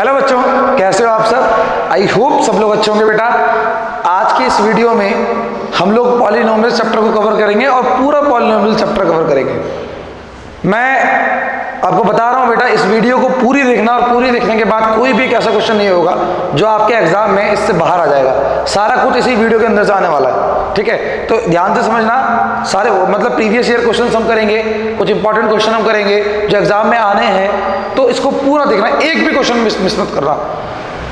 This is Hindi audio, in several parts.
हेलो बच्चों, कैसे हो आप सब। आई होप सब लोग अच्छे होंगे बेटा। आज की इस वीडियो में हम लोग पॉलिनोमियल चैप्टर को कवर करेंगे और पूरा पॉलिनोमियल चैप्टर कवर करेंगे। मैं आपको बता रहा हूँ बेटा, इस वीडियो को पूरी देखना और पूरी देखने के बाद कोई भी एक ऐसा क्वेश्चन नहीं होगा जो आपके एग्जाम में इससे बाहर आ जाएगा। सारा कुछ इसी वीडियो के अंदर से आने वाला है, ठीक है। तो ध्यान से समझना, सारे मतलब प्रीवियस ईयर क्वेश्चन हम करेंगे, कुछ इंपॉर्टेंट क्वेश्चन हम करेंगे जो एग्जाम में आने हैं, तो इसको पूरा देखना, एक भी क्वेश्चन मिस मत करना,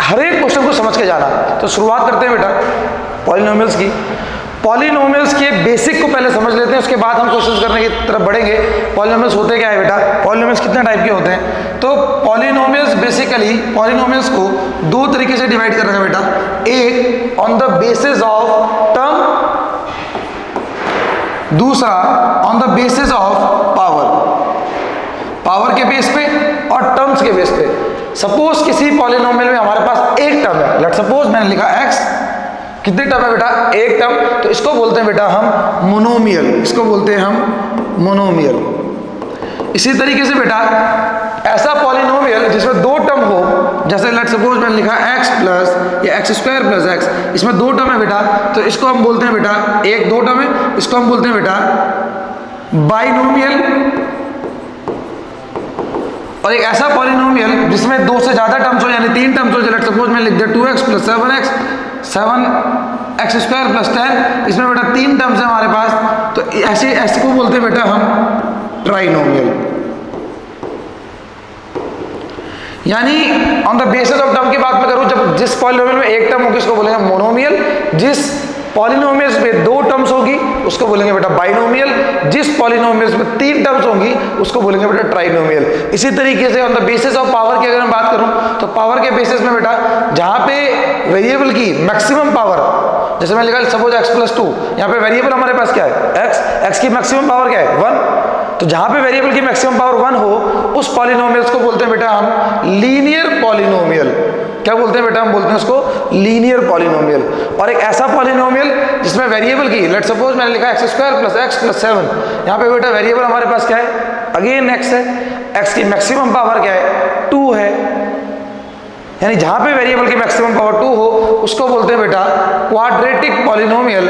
हर एक क्वेश्चन को समझ के जाना। तो शुरुआत करते हैं बेटा पॉलिनोमियल्स की। पॉलिनोमियल्स के बेसिक को पहले समझ लेते हैं, उसके बाद हम क्वेश्चंस करने की तरफ बढ़ेंगे। पॉलिनोमियल्स होते क्या है बेटा, पॉलिनोमियल्स कितने टाइप के होते हैं। तो पॉलिनोमियल्स बेसिकली पॉलिनोमियल्स को दो तरीके से डिवाइड कर रखा है बेटा। एक on the basis of term, दूसरा on the basis of power. Power के बेस पे और टर्म्स के बेस पे। सपोज किसी पॉलिनोमियल में हमारे पास एक टर्म है, लेट सपोज मैंने लिखा x, कितने टर्म है बेटा, एक टर्म, तो इसको बोलते हैं बेटा हम मोनोमियल, इसको बोलते हैं हम मोनोमियल। इसी तरीके से बेटा ऐसा पॉलिनोमियल जिसमें दो टर्म हो, जैसे लेट सपोज मैंने लिखा x प्लस या एक्स स्क्वायर प्लस एक्स, इसमें दो टर्म है बेटा, तो इसको हम बोलते हैं बेटा, एक दो टर्म है, इसको हम बोलते हैं बेटा बाइनोमियल। और एक ऐसा पॉलिनोमियल जिसमें दो से ज्यादा टर्म्स हो, यानी तीन टर्म्स हो, लेट सपोज मैंने लिख दिया 2x plus 7x, 7x square plus 10, इसमें बेटा तीन टर्म्स है हमारे पास, तो ऐसे को बोलते हैं बेटा हम ट्राइनोमियल। यानी on the basis of term की बात मैं करूं, जब जिस पॉलिनोमियल में एक टर्म होगी उसको बोलेंगे मोनोमियल, जिस पॉलिनोमियल्स में दो टर्म्स होगी उसको बोलेंगे बेटा बाइनोमियल, जिस पॉलिनोमियल्स में तीन टर्म्स होंगी उसको बोलेंगे बेटा ट्राइनोमियल। इसी तरीके से on the basis of power की अगर मैं बात करूं, तो पावर के बेसिस में बेटा जहां पे वेरिएबल की मैक्सिमम पावर, जैसे मैं लिखा सपोज x प्लस 2, यहाँ पे वेरिएबल हमारे पास क्या है x की मैक्सिमम पावर क्या है 1, तो जहां पे वेरिएबल की मैक्सिमम पावर 1 हो उस पॉलिनोमियल्स को बोलते हैं बेटा हम लीनियर पॉलिनोमियल। क्या बोलते हैं बेटा, हम बोलते हैं उसको लीनियर पॉलिनोमियल। और एक ऐसा पॉलिनोमियल जिसमें वेरिएबल की, लेट सपोज मैंने लिखा x square plus x plus 7, यहाँ पे बेटा वेरिएबल हमारे पास क्या है, अगेन x है, x की मैक्सिमम पावर क्या है 2 है, यानी जहां पे वेरिएबल की मैक्सिमम पावर 2 हो उसको बोलते हैं बेटा क्वाड्रेटिक पॉलिनोमियल।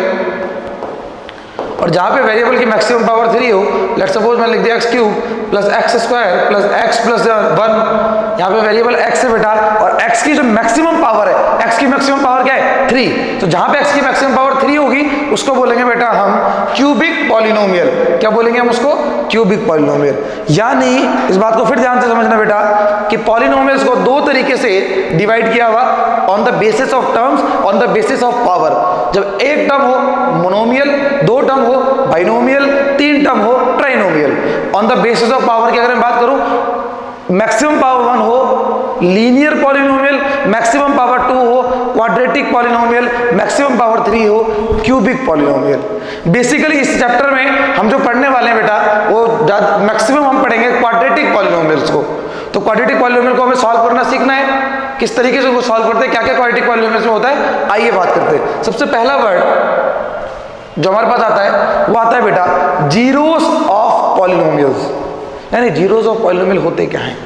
और जहां पे वेरिएबल की मैक्सिमम पावर 3 हो, लेट सपोज मैंने लिख दिया x cube plus x square plus x plus 1, यहाँ पे वेरिएबल x है बेटा, और x की जो मैक्सिमम पावर है, x की मैक्सिमम पावर क्या है 3, तो जहां पे x की मैक्सिमम पावर 3 होगी उसको बोलेंगे बेटा हम क्यूबिक पॉलिनोमियल। क्या बोलेंगे हम उसको, क्यूबिक पॉलिनोमियल। यानी इस बात को फिर ध्यान से समझना बेटा कि पॉलिनोमियल्स को दो तरीके से डिवाइड किया हुआ, on the basis of terms, on the basis of power. जब एक टर्म हो मोनोमियल, दो टर्म हो बाइनोमियल, तीन टर्म हो trinomial. On the basis of power की अगर मैं बात करूं, मैक्सिमम पावर 1 हो लीनियर पॉलिनोमियल, मैक्सिमम पावर 2 हो क्वाड्रेटिक पॉलिनोमियल, मैक्सिमम पावर 3 हो क्यूबिक पॉलिनोमियल। बेसिकली इस चैप्टर में हम जो पढ़ने वाले हैं बेटा वो मैक्सिमम हम पढ़ेंगे क्वाड्रेटिक पॉलिनोमियल्स को। तो क्वाड्रेटिक पॉलिनोमियल को हमें सॉल्व करना सीखना है, किस तरीके से वो सॉल्व करते हैं, क्या क्या क्वाड्रेटिक पॉलिनोमियल्स में होता है, आइए बात करते हैं। सबसे पहला वर्ड जो हमारे पास आता है वो आता है बेटा जीरोस ऑफ पॉलिनोमियल्स। यानी जीरोस ऑफ पॉलिनोमियल होते क्या हैं।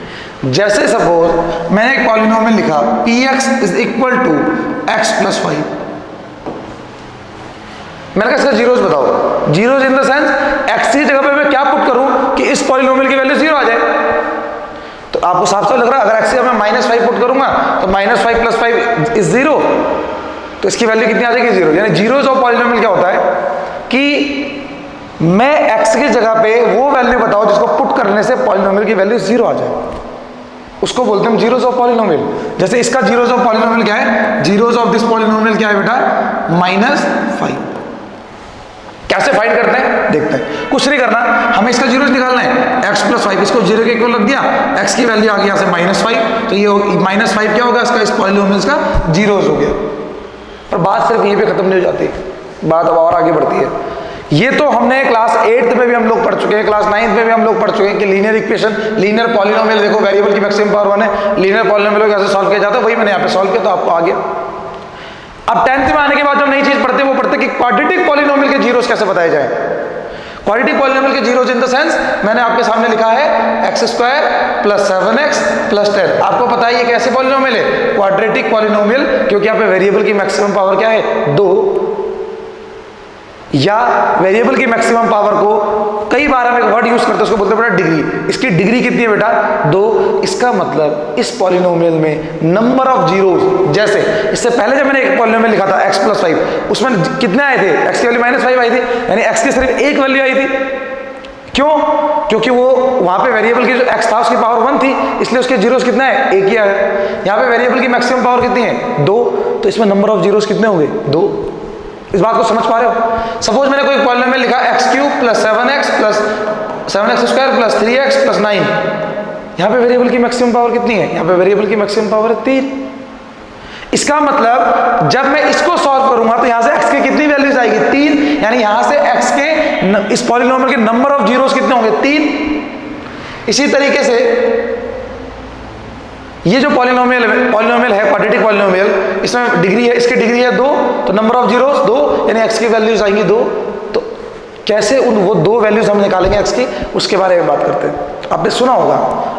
जैसे सपोज मैंने एक पॉलिनोमियल लिखा px is equal to x plus 5, मैंने कहा इसका जीरोस बताओ। Zeros in the sense x की जगह पे मैं क्या पुट करूं कि इस पॉलिनोमियल की वैल्यू 0 आ जाए। तो आपको साफ साफ लग रहा है, अगर x की जगह मैं -5 पुट करूंगा तो -5 प्लस 5 इज 0, तो इसकी वैल्यू कितनी आ जाएगी 0। यानी जीरोस ऑफ पॉलिनोमियल क्या होता है कि मैं x की जगह पे वो वैल्यू बताओ जिसको पुट करने से पॉलिनोमियल की वैल्यू 0 आ जाए, उसको बोलते हैं जीरोस ऑफ पॉलिनोमियल। जैसे इसका जीरोस ऑफ पॉलिनोमियल क्या है, जीरोस ऑफ दिस पॉलिनोमियल क्या है बेटा -5। कैसे फाइंड करते हैं देखते हैं। कुछ नहीं करना, हमें इसका जीरोस निकालना है, x प्लस 5, इसको 0 के इक्वल रख दिया, x की वैल्यू आ गई यहाँ से -5, तो ये -5 क्या होगा, इसका इस पॉलिनोमियल का जीरोस हो गया। पर बात सिर्फ यहीं पे खत्म नहीं हो जाती, बात अब और आगे बढ़ती है। ये तो हमने क्लास 8th में भी हम लोग पढ़ चुके हैं, क्लास 9th में भी हम लोग पढ़ चुके हैं कि लीनियर इक्वेशन, लीनियर पॉलिनोमियल, देखो वेरिएबल की मैक्सिमम पावर 1 है, लीनियर पॉलिनोमियल को कैसे सॉल्व किया जाता है वही मैंने यहाँ पे सॉल्व किया, तो आपको आ गया। अब 10th में आने के बाद जो नई चीज पढ़ते हैं वो पढ़ते हैं कि क्वाड्रेटिक पॉलिनोमियल के जीरोस कैसे बताए जाए। क्वाड्रेटिक पॉलिनोमियल के जीरोज इन द सेंस मैंने आपके सामने लिखा है x² + 7x + 10। आपको पता है ये कैसे पॉलिनोमियल है? क्वाड्रेटिक पॉलिनोमियल, क्योंकि यहाँ पे वेरिएबल की मैक्सिमम पावर क्या है? 2, या वेरिएबल की मैक्सिमम पावर को कई बार हम एक वर्ड यूज करते हैं, उसको बोलते हैं बेटा डिग्री। इसकी डिग्री कितनी है बेटा? 2। इसका मतलब इस पॉलिनोमियल में नंबर ऑफ जीरोज, जैसे इससे पहले जब मैंने एक पॉलिनोमियल लिखा था x + 5, उसमें कितने आए थे? x की वैल्यू -5 आई थी, यानी x की सिर्फ एक वैल्यू आई थी। क्यों? क्योंकि वो वहां पे वेरिएबल की जो x था उसकी पावर 1 थी, इसलिए उसके जीरोस कितना है? एक ही आया। यहाँ पे वेरिएबल की मैक्सिमम पावर कितनी है? 2, तो इसमें नंबर ऑफ जीरोस कितने होंगे? 2। इस बात को समझ पा रहे हो? सपोज मैंने कोई पॉलिनोमियल लिखा x³ + 7x + 7x² + 3x + 9। यहाँ पे वेरिएबल की मैक्सिमम पावर कितनी है? यहाँ पे वेरिएबल की मैक्सिमम पावर है 3। इसका मतलब जब मैं इसको सॉल्व करूंगा तो यहाँ से x के कितनी वैल्यूज आएगी? 3, यानी यहाँ से x के इस पॉलिनोमियल के नंबर ऑफ जीरोस कितने होंगे? 3। इसी तरीके से ये जो पॉलिनोमियल है क्वाड्रेटिक पॉलिनोमियल, इसमें डिग्री है, इसकी डिग्री है 2, तो नंबर ऑफ जीरोस 2, यानी x की वैल्यूज आएंगी 2। तो कैसे वो 2 वैल्यूज हम निकालेंगे x की, उसके बारे में बात करते हैं। आपने सुना होगा,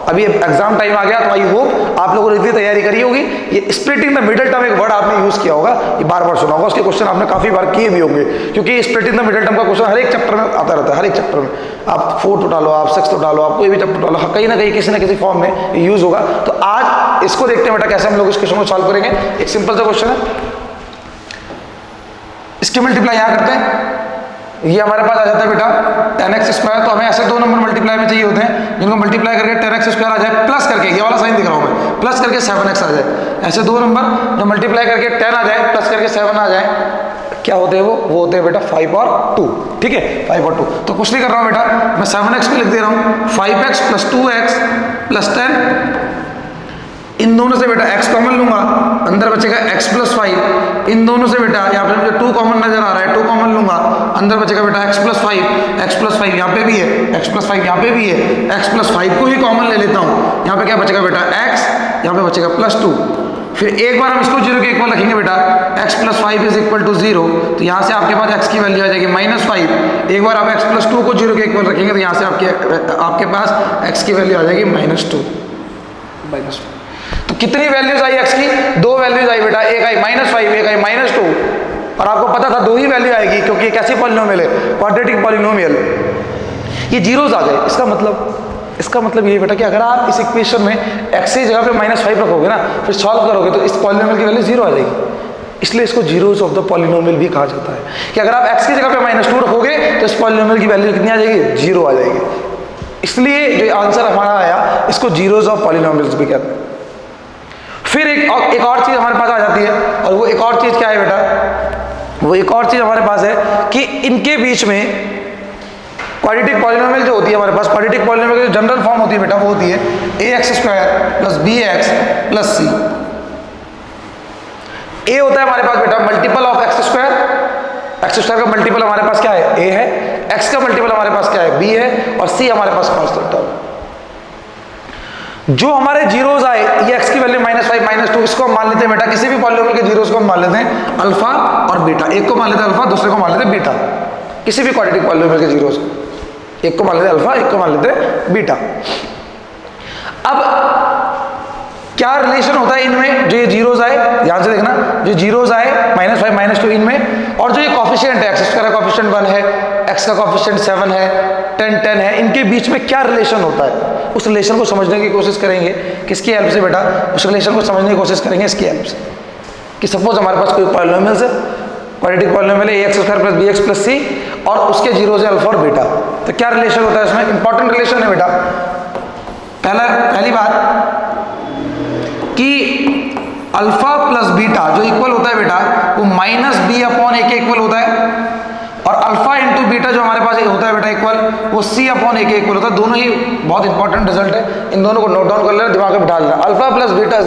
अभी एग्जाम टाइम आ गया तो आई होप आप लोगों ने इतनी तैयारी करी होगी। ये स्प्लिटिंग द मिडल टर्म एक वर्ड आपने यूज किया होगा, ये बार बार सुना होगा, उसके क्वेश्चन आपने काफी बार किए भी होंगे, क्योंकि स्प्लिटिंग द मिडल टर्म का क्वेश्चन हर एक चैप्टर में आता रहता है। हर एक चैप्टर में आप 4th उठा लो, आप 6th उठा लो, आप कोई भी चैप्टर उठा लो, कहीं ना कहीं किसी ना किसी फॉर्म में यूज होगा। तो आज इसको देखते हैं बेटा कैसे हम लोग इस क्वेश्चन को सॉल्व करेंगे। एक सिंपल सा क्वेश्चन है, इसकी मल्टीप्लाई यहाँ करते हैं, ये हमारे पास आ जाता है बेटा 10x²। तो हमें ऐसे 2 नंबर मल्टीप्लाई में चाहिए होते हैं जिनको मल्टीप्लाई करके 10x² आ जाए, प्लस करके, ये वाला साइन दिख रहा हूँ मैं, प्लस करके 7x आ जाए। ऐसे 2 नंबर जो मल्टीप्लाई करके 10 आ जाए, प्लस करके 7 आ जाए, क्या होते हैं वो होते हैं बेटा 5 और 2। ठीक है, 5 और 2। तो कुछ नहीं कर रहा हूँ बेटा, मैं 7x को लिख दे रहा हूँ, 5x + 2x + 10। इन दोनों से बेटा x कॉमन लूंगा, अंदर बचेगा x + 5। इन दोनों से बेटा यहाँ पे मुझे 2 कॉमन नजर आ रहा है, 2 कॉमन लूंगा, अंदर बचेगा बेटा x + 5। x + 5 यहाँ पे भी है, x + 5 यहाँ पे भी है, x + 5 को ही कॉमन ले लेता हूँ। यहाँ पे क्या बचेगा बेटा? x, यहाँ पे बचेगा +2। फिर एक बार हम इसको 0 के इक्वल रखेंगे बेटा, x + 5 = 0, तो यहाँ से आपके पास x की वैल्यू आ जाएगी -5। एक बार आप x + 2 को 0 के इक्वल रखेंगे तो यहाँ से आपके पास x की वैल्यू आ जाएगी -2। तो कितनी वैल्यूज आई x की? 2 वैल्यूज आई बेटा, एक आई -5, एक आई -2। और आपको पता था 2 ही वैल्यू आएगी, क्योंकि एक ऐसी पॉलिनोमियल है क्वाड्रेटिक पॉलिनोमियल, ये जीरोज आ गए। इसका मतलब ये बेटा कि अगर आप इस इक्वेशन में x की जगह पे -5 रखोगे ना, फिर सॉल्व करोगे तो इस पॉलिनोमियल की वैल्यू 0 आ जाएगी। इसलिए इसको जीरोज ऑफ द पॉलिनोमियल भी कहा जाता है, कि अगर आप x की जगह पे -2 रखोगे तो इस पॉलिनोमियल की वैल्यू कितनी आ जाएगी? 0 आ जाएगी। इसलिए जो आंसर हमारा आया, इसको जीरोज ऑफ पॉलिनोमियल्स भी कहते हैं। फिर एक और चीज हमारे पास आ जाती है, और वो एक और चीज क्या है बेटा? वो एक और चीज हमारे पास है कि इनके बीच में क्वाड्रेटिक पॉलिनोमियल जो होती है हमारे पास, क्वाड्रेटिक पॉलिनोमियल की जो जनरल फॉर्म होती है बेटा, वो होती है ax² + bx + c। a होता है हमारे पास बेटा मल्टीपल ऑफ x² का मल्टीपल हमारे पास क्या है? a है। x का मल्टीपल हमारे पास क्या है? b है। और c हमारे पास कांस्टेंट टर्म। जो हमारे जीरोज आए, ये x की वैल्यू -5 -2, इसको हम मान लेते हैं बेटा, किसी भी पॉलिनोमियल के जीरोज को हम मान लेते हैं अल्फा और बीटा। एक को मान लेते हैं अल्फा, दूसरे को मान लेते हैं बीटा। किसी भी क्वाड्रेटिक पॉलिनोमियल के जीरोज, एक को मान लेते हैं अल्फा, एक को मान लेते हैं बीटा। अब क्या रिलेशन होता है इनमें? जो ये जीरोज आए, ध्यान से देखना, जो जीरोज आए -5 -2 इनमें, और जो ये कॉफिशिएंट है, x² का कॉफिशिएंट 1 है, x का कॉफिशिएंट 7 है, 10 है, इनके बीच में क्या रिलेशन होता है, उस रिलेशन को समझने की कोशिश करेंगे। किसकी हेल्प से बेटा? उस रिलेशन को समझने की कोशिश करेंगे इसकी हेल्प से। कि सपोज हमारे पास कोई पॉलिनोमियल है, क्वाड्रेटिक पॉलिनोमियल है ax² + bx + c, और उसके जीरोज है अल्फा और बीटा। तो क्या रिलेशन होता है इसमें? इंपॉर्टेंट रिलेशन है बेटा। पहली बात कि अल्फा + बीटा जो इक्वल होता है बेटा, वो -b/a के इक्वल होता है, और अल्फा × बीटा जो हमारे पास होता है बेटा इक्वल, वो c/a के इक्वल होता है। दोनों ही बहुत इंपॉर्टेंट रिजल्ट है, इन दोनों को नोट डाउन कर लेना, दिमाग में बिठा लेना। Alpha + beta =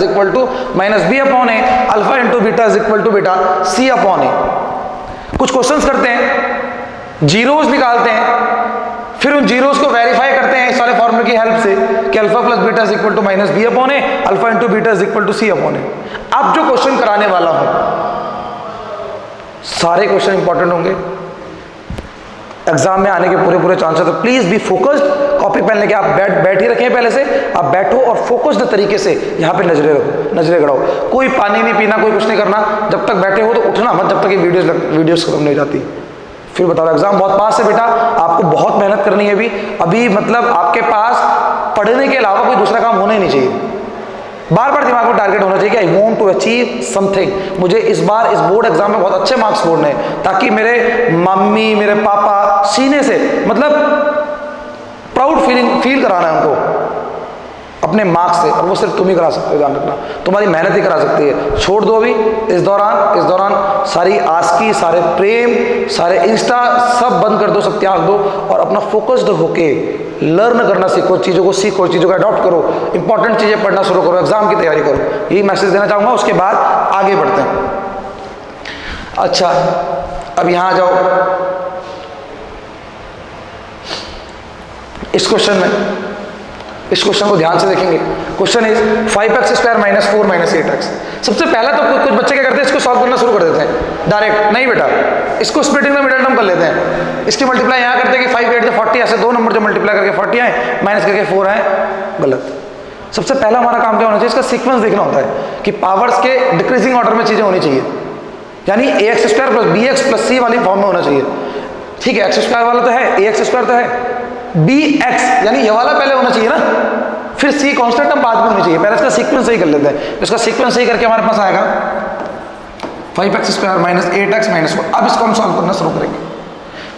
-b/a, alpha × beta = बेटा c/a। कुछ क्वेश्चंस करते हैं, जीरोज निकालते हैं, फिर उन जीरोज को वेरीफाई करते हैं इस सारे फॉर्मूले की हेल्प से कि alpha + beta = -b/a, alpha × beta = c/a। अब जो क्वेश्चन कराने वाला हूं, सारे क्वेश्चन इंपॉर्टेंट होंगे, एग्जाम में आने के पूरे पूरे चांसेस। तो please be focused, copy pen लेके आप बैठ ही रखें, पहले से आप बैठो और फोकस्ड तरीके से यहाँ पे नजरें रखो, नजरें गड़ाओ। कोई पानी नहीं पीना, कोई कुछ नहीं करना, जब तक बैठे हो तो उठना मत जब तक ये वीडियोस खत्म नहीं हो जाती। फिर बताओ, एग्जाम बहुत पास है बेटा, आपको बहुत मेहनत करनी है अभी मतलब आपके पास पढ़ने के अलावा कोई दूसरा काम होना ही नहीं चाहिए। बार बार दिमाग में टारगेट होना चाहिए कि I want to achieve something, मुझे इस बार इस बोर्ड एग्जाम में बहुत अच्छे मार्क्स छोड़ने हैं, ताकि मेरे मम्मी मेरे पापा सीने से मतलब प्राउड फील कराना है उनको अपने मार्क्स से, और वो सिर्फ तुम ही करा सकते हो, ध्यान रखना, तुम्हारी मेहनत ही करा सकती है। छोड़ दो अभी इस दौरान सारी आस्की, सारे प्रेम, सारे इंस्टा सब बंद कर दो, सब त्याग दो, और अपना फोकस्ड होके लर्न करना सीखो, चीज़ों को सीखो, चीज़ों को अडॉप्ट करो, इंपॉर्टेंट चीज़ें पढ़ना शुरू करो, एग्जाम की तैयारी करो। यही मैसेज देना चाहूँगा। उसके बाद आगे बढ़ते हैं। अच्छा, अब यहाँ आ जाओ इस क्वेश्चन में, इस क्वेश्चन को ध्यान से देखेंगे। Question is 5x square minus 4 minus 8x। सबसे पहला तो कुछ बच्चे क्या करते हैं, इसको सॉल्व करना शुरू कर देते हैं डायरेक्ट। नहीं बेटा, इसको स्प्लिटिंग द मिडिल टर्म कर लेते हैं, इसकी मल्टीप्लाई यहाँ करते हैं कि 5 8 से 40, ऐसे दो नंबर जो मल्टीप्लाई करके 40 आए माइनस करके 4 आए, गलत। सबसे पहला हमारा काम क्या होना चाहिए, इसका सीक्वेंस देखना होता है कि पावर्स के डिक्रीजिंग ऑर्डर में चीज़ें होनी चाहिए, यानी ax square plus bx plus c वाली फॉर्म में होना चाहिए। ठीक है, एक्स स्क्वायर वाला तो है, ax स्क्वायर तो है, bx यानी ये वाला पहले होना चाहिए ना, फिर c कांस्टेंट टर्म बाद में होनी चाहिए। पहले इसका सीक्वेंस सही कर लेते हैं। इसका सीक्वेंस सही करके हमारे पास आएगा 5x square minus 8x minus 4। अब इसको हम सॉल्व करना शुरू करेंगे।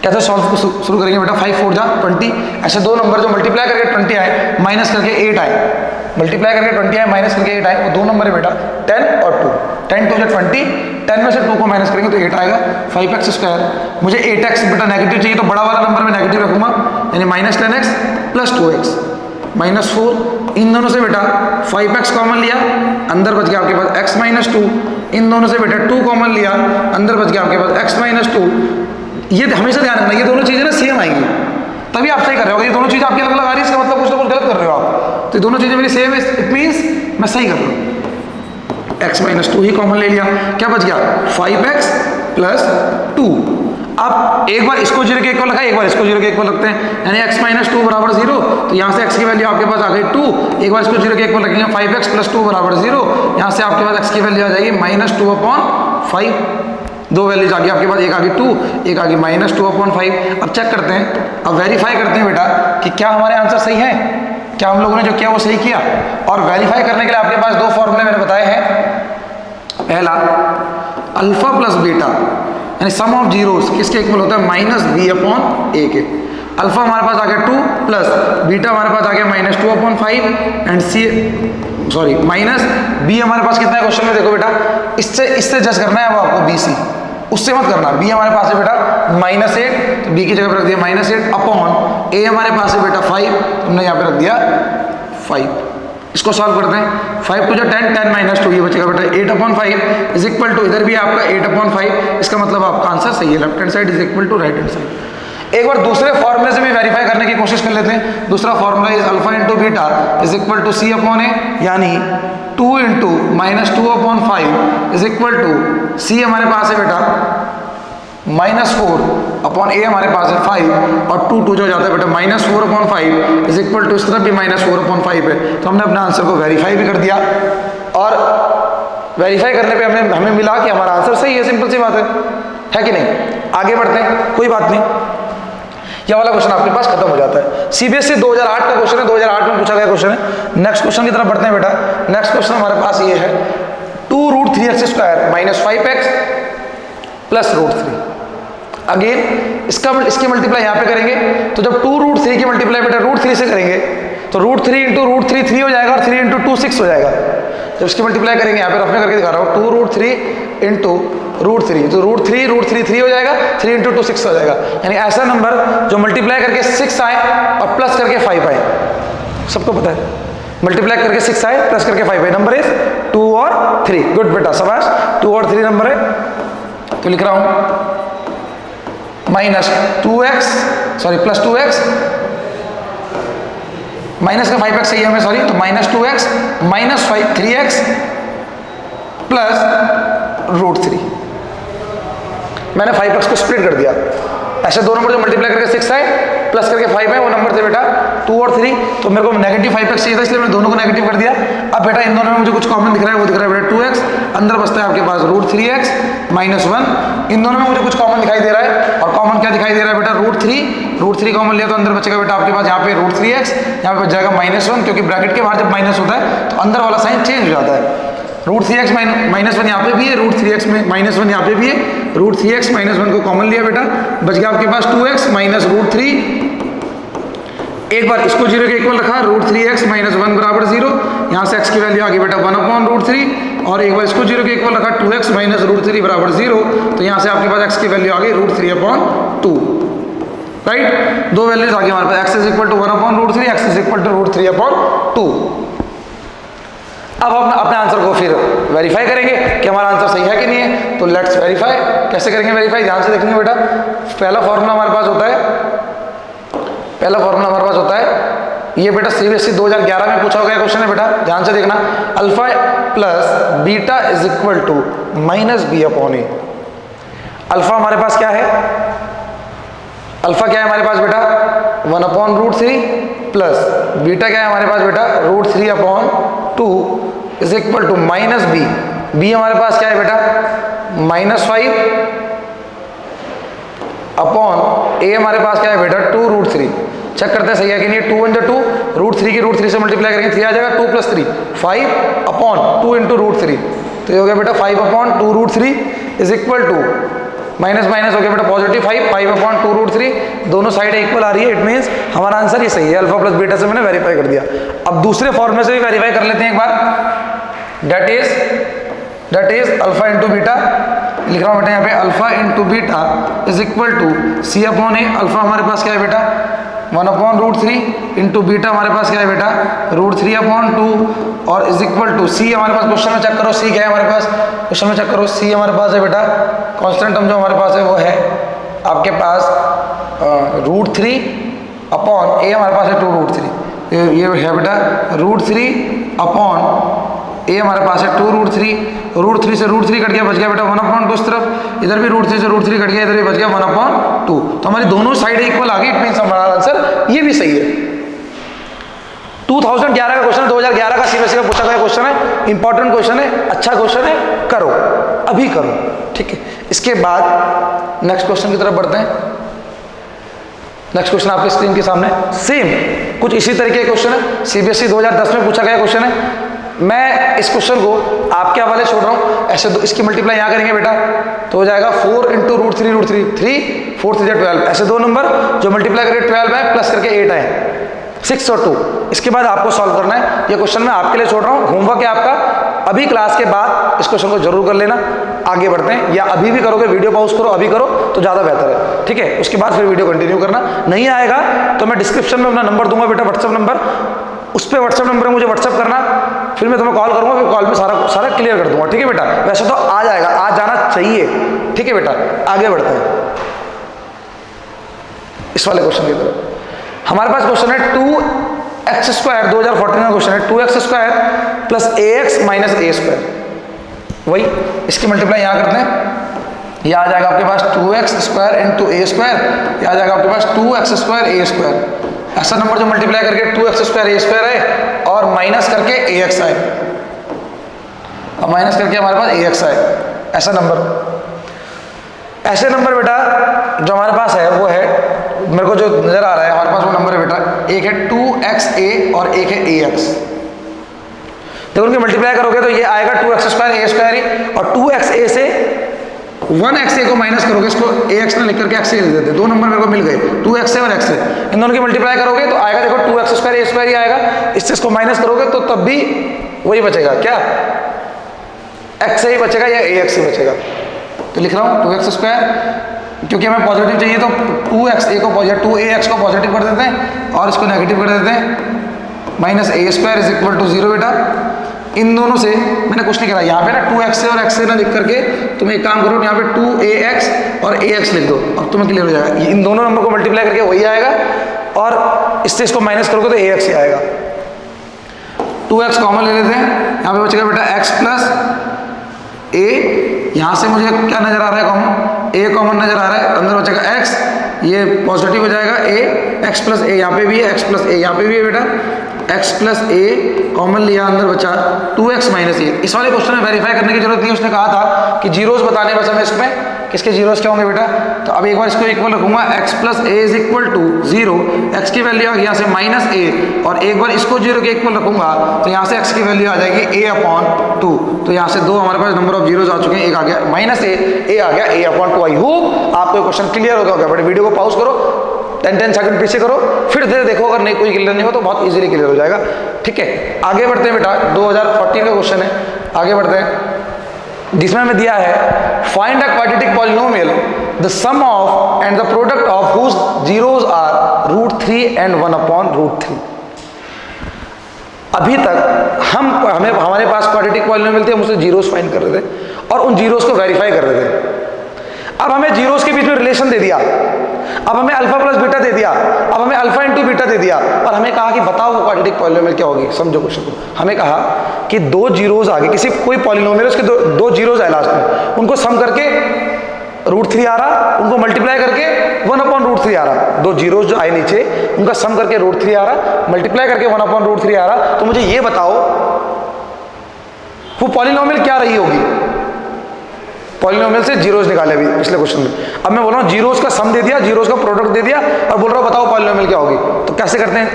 कैसे सॉल्व शुरू करेंगे बेटा, 5 4 जा 20, ऐसे दो नंबर जो मल्टीप्लाई करके 20 आए माइनस करके 8 आए, मल्टीप्लाई करके 20 आए माइनस करके 8 आए, वो दो नंबर है बेटा 10 और 2, 10 2 जा 20, 10 में से 2 को माइनस करेंगे तो 8 आएगा। 5x स्क्वायर, मुझे 8x बेटा नेगेटिव चाहिए तो बड़ा वाला नंबर में नेगेटिव रखूंगा, यानी minus 10x plus 2x minus 4। इन दोनों से बेटा 5x कॉमन लिया, अंदर बच गया आपके पास x माइनस 2। इन दोनों से बेटा 2 कॉमन लिया, अंदर बच गया आपके पास x माइनस 2। ये हमेशा ध्यान रखना, ये दोनों चीज़ें ना सेम आएंगी, तभी आप सही कर रहे हो। ये दोनों चीज़ें आपकी अलग अलग आ रही है, इसका मतलब कुछ ना कुछ गलत कर रहे हो आप। तो ये दोनों चीज़ें मेरी सेम है, इट मीन्स मैं सही कर रहा हूँ। x माइनस 2 ही कॉमन ले लिया, क्या बच गया 5x प्लस 2। अब एक बार इसको 0 के इक्वल रखा है, एक बार इसको 0 के इक्वल रखते हैं, यानी x माइनस 2 बराबर 0, तो यहाँ से x की वैल्यू आपके पास आ गई 2। एक बार इसको 0 के इक्वल रखेंगे 5x प्लस 2 बराबर 0, यहाँ से आपके पास x की वैल्यू आ जाएगी माइनस 2/5। दो वैल्यूज आ गई आपके पास, एक आ गई 2, एक आ गई माइनस 2/5। अब चेक करते हैं, अब वेरीफाई करते हैं बेटा कि क्या हमारे आंसर सही है, क्या हम लोगों ने जो किया वो सही किया। और वेरीफाई करने के लिए आपके पास दो फॉर्मूले मैंने बताए हैं। पहला अल्फा प्लस बीटा, यानी सम ऑफ जीरोस किसके इक्वल होता है, माइनस b/a के। अल्फा हमारे पास आ गया 2 प्लस बीटा हमारे पास आ गया minus 2/5 and c minus b हमारे पास कितना है क्वेश्चन में, देखो बेटा इससे जज करना है वो आपको, bc उससे मत करना। b हमारे पास है बेटा माइनस 8, तो b की जगह पर रख दिया माइनस 8 अपॉन a हमारे पास है बेटा 5, हमने यहाँ पे रख दिया 5। इसको सॉल्व करते हैं, 5 टू 10, 10 माइनस 2, ये बचेगा बेटा 8/5 इज इक्वल टू, इधर भी आपका 8/5, इसका मतलब आपका आंसर सही है, left hand side is equal to right hand side. एक बार दूसरे फॉर्मूले से भी वेरीफाई करने की कोशिश कर लेते हैं। दूसरा formula is alpha into beta is equal to c/a, यानी 2 into minus 2/5 is equal to c हमारे पास है बेटा माइनस 4/a हमारे पास है 5, और 2 2 जो जाता है बेटा माइनस 4/5 इज इक्वल टू, इस तरफ भी माइनस 4/5 है। तो हमने अपना आंसर को वेरीफाई भी कर दिया, और वेरीफाई करने पे हमें मिला कि हमारा आंसर सही है। सिंपल सी बात है कि नहीं। आगे बढ़ते हैं, कोई बात नहीं, यह वाला क्वेश्चन आपके पास खत्म हो जाता है। सीबीएसई 2008 का क्वेश्चन है, 2008 में पूछा गया क्वेश्चन है। नेक्स्ट क्वेश्चन की तरफ बढ़ते हैं बेटा। नेक्स्ट क्वेश्चन हमारे पास ये है 2√3x square minus 5x plus √3। Again इसकी मल्टीप्लाई यहाँ पे करेंगे, तो जब 2√3 की मल्टीप्लाई बेटा √3 से करेंगे तो √3 इंटू √3 3 हो जाएगा, और 3 इंटू 2 6 हो जाएगा। जब इसकी मल्टीप्लाई करेंगे, यहाँ पे रफ में करके दिखा रहा हूँ, 2√3 इंटू √3, तो √3 3 हो जाएगा, 3 इंटू 2 6 हो जाएगा। यानी ऐसा नंबर जो मल्टीप्लाई करके 6 आए और प्लस करके 5 आए, सबको पता है मल्टीप्लाई करके 6 आए प्लस करके 5 आए, नंबर इज 2 और 3। गुड बेटा, शाबाश, 2 और 3 नंबर है। तो लिख रहा हूँ minus 2x plus 2x, minus का 5x सही है हमें, सॉरी, तो minus 2x minus 3x plus √3। मैंने 5x को स्प्लिट कर दिया, ऐसे दो नंबर जो मल्टीप्लाई करके 6 आए प्लस करके 5 है, वो नंबर थे बेटा 2 और 3। तो मेरे को नेगेटिव 5x चाहिए था, इसलिए मैंने दोनों को नेगेटिव कर दिया। अब बेटा इन दोनों में मुझे कुछ कॉमन दिख रहा है, वो दिख रहा है बेटा 2x, अंदर बचता है आपके पास √3x माइनस 1। इन दोनों में मुझे कुछ कॉमन दिखाई दे रहा है, और कॉमन क्या दिखाई दे रहा है बेटा √3 कॉमन लिया तो अंदर बचेगा बेटा आपके पास यहाँ पे √3x, यहाँ पे बच जाएगा -1, क्योंकि ब्रैकेट के बाहर जब माइनस होता है तो अंदर वाला साइन चेंज हो जाता है। √3x -1 यहाँ पे भी है, √3x में -1 यहाँ पे भी है, √3x -1 को कॉमन लिया बेटा, बच गया आपके पास 2x माइनस √3। एक बार इसको 0 के इक्वल रखा, √3x -1 बराबर 0, यहाँ से x की वैल्यू आ गई बेटा 1/√3, और एक बार इसको 0 के इक्वल रखा 2x माइनस √3 बराबर 0, तो यहाँ से आपके पास x की वैल्यू आ गई √3/2। राइट, दो वैल्यूज आ गई हमारे पास, x is equal to 1/√3, x is equal to √3/2। अब हम अपने आंसर को फिर वेरीफाई करेंगे कि हमारा आंसर सही है कि नहीं है। तो लेट्स वेरीफाई। कैसे करेंगे वेरीफाई, ध्यान से देखेंगे बेटा। पहला फॉर्मूला हमारे पास होता है, ये बेटा CBSE 2011 में पूछा गया क्वेश्चन है बेटा, ध्यान से देखना। Alpha plus beta is equal to -b/a। Alpha हमारे पास क्या है, अल्फा क्या है हमारे पास बेटा 1/√3 प्लस बीटा क्या है हमारे पास बेटा √3/2 is equal to -b। b हमारे पास क्या है बेटा -5 अपॉन a हमारे पास क्या है बेटा 2√3। चेक करते हैं सही है कि नहीं। 2 × 2 √3 की √3 से मल्टीप्लाई करेंगे 3 आ जाएगा, 2 + 3 5 अपॉन 2 × √3, तो ये हो गया बेटा 5/2√3 इज इक्वल टू माइनस हो गया बेटा पॉजिटिव 5/2√3, दोनों साइड इक्वल आ रही है, इट मीन्स हमारा आंसर ये सही है। अल्फा प्लस बीटा से मैंने वेरीफाई कर दिया। अब दूसरे फॉर्मूले से भी वेरीफाई कर लेते हैं एक बार, that is alpha into beta. लिख रहा हूँ बेटा यहाँ पे alpha into beta is equal to C/A। Alpha हमारे पास क्या है बेटा 1/√3 इंटू बीटा हमारे पास क्या है बेटा √3/2 और इज इक्वल टू C हमारे पास क्वेश्चन में चेक करो, C क्या है हमारे पास क्वेश्चन में चेक करो, C हमारे पास है बेटा कांस्टेंट टर्म जो हमारे पास है वो है आपके पास √3 अपॉन A हमारे पास है 2√3, ये है बेटा √3 अपॉन A हमारे पास है 2√3 से √3 कट गया, बच गया बेटा 1/2 इस तरफ, इधर भी √3 से √3 कट गया, इधर भी बच गया 1/2। तो हमारी दोनों साइड इक्वल आ गई, इट मींस हमारा आंसर ये भी सही है। 2011 का क्वेश्चन, 2011 का CBSE का पूछा गया क्वेश्चन है, इंपॉर्टेंट क्वेश्चन है, अच्छा क्वेश्चन है, करो अभी करो, ठीक है। इसके बाद नेक्स्ट क्वेश्चन की तरफ बढ़ते हैं। नेक्स्ट क्वेश्चन आपके स्क्रीन के सामने सेम कुछ इसी तरीके का क्वेश्चन है, CBSE 2010 में पूछा गया क्वेश्चन है। मैं इस क्वेश्चन को आपके हवाले छोड़ रहा हूँ। ऐसे इसकी मल्टीप्लाई यहाँ करेंगे बेटा तो हो जाएगा 4 × √3 3 4 3 12। ऐसे दो नंबर जो मल्टीप्लाई करके 12 है प्लस करके 8 आए, 6 और 2। इसके बाद आपको सॉल्व करना है। ये क्वेश्चन मैं आपके लिए छोड़ रहा हूँ, होमवर्क है आपका। अभी क्लास के बाद इस क्वेश्चन को जरूर कर लेना। आगे बढ़ते हैं, या अभी भी करोगे वीडियो पॉज करो, अभी करो तो ज़्यादा बेहतर है, ठीक है। उसके बाद फिर वीडियो कंटिन्यू करना। नहीं आएगा तो मैं डिस्क्रिप्शन में अपना नंबर दूंगा बेटा, व्हाट्सअप नंबर, उस पर व्हाट्सअप नंबर मुझे व्हाट्सअप करना, फिर मैं तुम्हें कॉल करूंगा, फिर कॉल में सारा क्लियर कर दूंगा, ठीक है बेटा। वैसे तो आ जाएगा, आ जाना चाहिए, ठीक है बेटा। आगे बढ़ते हैं इस वाले क्वेश्चन की तरफ। हमारे पास क्वेश्चन है 2x² 2014 का क्वेश्चन है 2x² plus ax minus a²। वही इसकी मल्टीप्लाई यहाँ करते हैं, यह आ जाएगा आपके पास 2x² इंटू a², यह आ जाएगा आपके पास 2x² a²। ऐसा नंबर जो मल्टीप्लाई करके 2x² a² है और माइनस करके ax आए, और माइनस करके हमारे पास ax आए, ऐसा नंबर। ऐसे नंबर बेटा जो हमारे पास है वो है, मेरे को जो नजर आ रहा है हमारे पास वो नंबर है बेटा, एक है 2xa और एक है ax। देखो उनके मल्टीप्लाई करोगे तो ये आएगा 2x² a² ही, और 2xa से 1xa को माइनस करोगे, इसको ax ना लिख करके xa लिख देते, दो नंबर मेरे को मिल गए 2xa और xa। इन दोनों की मल्टीप्लाई करोगे तो आएगा देखो 2x² a² ही आएगा। इससे इसको माइनस करोगे तो तब भी वही बचेगा, क्या xa ही बचेगा या ax ही बचेगा। तो लिख रहा हूँ 2x², क्योंकि हमें पॉजिटिव चाहिए तो 2xa को पॉजिटिव 2ax को पॉजिटिव कर देते हैं और इसको नेगेटिव कर देते हैं, minus a² is equal to 0 बेटा। इन दोनों से मैंने कुछ नहीं करा, यहाँ पे ना 2xa और xa ना लिख करके तुम एक काम करो, यहाँ पे 2ax और ax लिख दो, अब तुम्हें क्लियर हो जाएगा। इन दोनों नंबर को मल्टीप्लाई करके वही आएगा, और इससे इसको माइनस करोगे तो ax ही आएगा। 2x कॉमन ले लेते हैं, यहाँ पे बचेगा बेटा x प्लस a। यहाँ से मुझे क्या नजर आ रहा है कॉमन, a कॉमन नजर आ रहा है, अंदर बचेगा x ये पॉजिटिव हो जाएगा ए, एक्स प्लस ए यहाँ पे भी है, एक्स प्लस ए यहाँ पे भी है बेटा, x प्लस ए कॉमन लिया, अंदर बचा 2x माइनस ए। इस वाले क्वेश्चन में वेरीफाई करने की जरूरत नहीं, उसने कहा था कि जीरोस बताने बस हमें इसमें किसके जीरोस क्या होंगे बेटा। तो अब एक बार इसको इक्वल रखूंगा, x plus a is equal to 0, x की वैल्यू आ गई यहाँ से माइनस ए, और एक बार इसको 0 के इक्वल रखूंगा तो यहाँ से x की वैल्यू आ जाएगी a अपॉन 2। तो यहाँ से 2 हमारे पास नंबर ऑफ जीरोस आ चुके हैं, एक आ गया माइनस ए आ गया a अपॉन 2। आई होप आपको क्वेश्चन क्लियर हो गया। बट वीडियो को पॉज करो, 10 सेकंड पीछे करो, फिर धीरे देखो, अगर नहीं कोई क्लियर नहीं हो तो बहुत इजीली क्लियर हो जाएगा। ठीक है, आगे बढ़ते हैं बेटा। 2014 का क्वेश्चन है, आगे बढ़ते हैं, जिसमें हमें दिया है find a quadratic polynomial the sum of and the product of whose zeros are √3 and 1 upon √3। अभी तक हमारे पास क्वाड्रेटिक पॉलिनोमियल थे, हम उससे जीरोस फाइंड कर रहे थे और उन जीरोस को वेरीफाई कर रहे थे। अब हमें जीरोस के बीच में रिलेशन दे दिया, अब हमें अल्फा प्लस बीटा दे दिया, अब हमें अल्फा इंटू बीटा दे दिया, और हमें कहा कि बताओ वो क्वाड्रेटिक पॉलिनोमियल क्या होगी। समझो क्वेश्चन को, हमें कहा कि दो जीरोस आगे, किसी कोई पॉलिनोमियल उसके दो जीरोस है लास्ट में, उनको सम करके √3 आ रहा, उनको मल्टीप्लाई करके 1 अपॉन √3 आ रहा। दो जीरोस जो आए नीचे उनका सम करके √3 आ रहा, मल्टीप्लाई करके 1 अपॉन √3 आ रहा। तो मुझे ये बताओ वो पॉलिनोमियल क्या रही होगी। पॉलिनोमियल से जीरोस निकाले अभी पिछले क्वेश्चन में। अब मैं बोल रहा हूँ जीरोस का सम दे दिया, जीरोस का प्रोडक्ट दे दिया, और बोल रहा हूँ बताओ पॉलिनोमियल क्या होगी। तो कैसे करते हैं,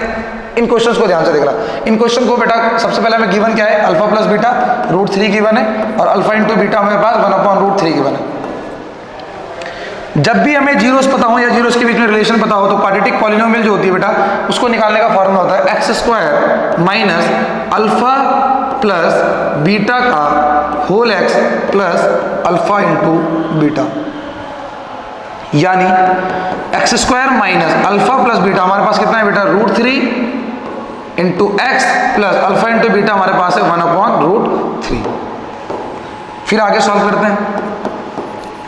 इन क्वेश्चंस को ध्यान से देखना। इन क्वेश्चन को बेटा सबसे पहले हमें गिवन क्या है, अल्फा प्लस बीटा √3 गिवन है, और अल्फा इंटू बीटा हमारे पास 1 अपॉन √3 गिवन है। जब भी हमें जीरोस पता हो या जीरोस के बीच में रिलेशन पता हो तो क्वाड्रेटिक पॉलिनोमियल जो होती है बेटा उसको निकालने का फॉर्मूला होता है x² minus alpha plus beta का whole x plus alpha into beta, यानी x² minus alpha plus beta हमारे पास कितना है बेटा √3 into x plus alpha into beta हमारे पास है 1 अपॉन √3। फिर आगे सॉल्व करते हैं,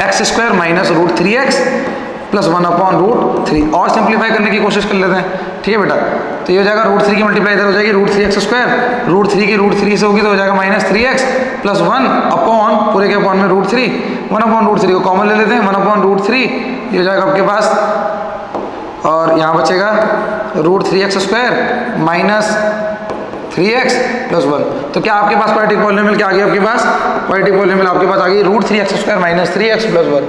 x² minus √3x plus 1 upon √3, और सिंप्लीफाई करने की कोशिश कर लेते हैं। ठीक है बेटा, तो ये हो जाएगा √3 की मल्टीप्लाई इधर हो जाएगी √3x², √3 की √3 से होगी तो हो जाएगा -3x प्लस 1 अपॉन पूरे के अपॉन में √3, 1 अपॉन √3 को कॉमन ले लेते हैं, 1 अपॉन √3 ये हो जाएगा आपके पास, और यहाँ बचेगा √3x² माइनस 3x प्लस 1। तो क्या आपके पास क्वाड्रेटिक पॉलिनोमियल क्या आ गया आपके पास, क्वाड्रेटिक पॉलिनोमियल आपके पास आ गई √3x² minus 3x plus 1,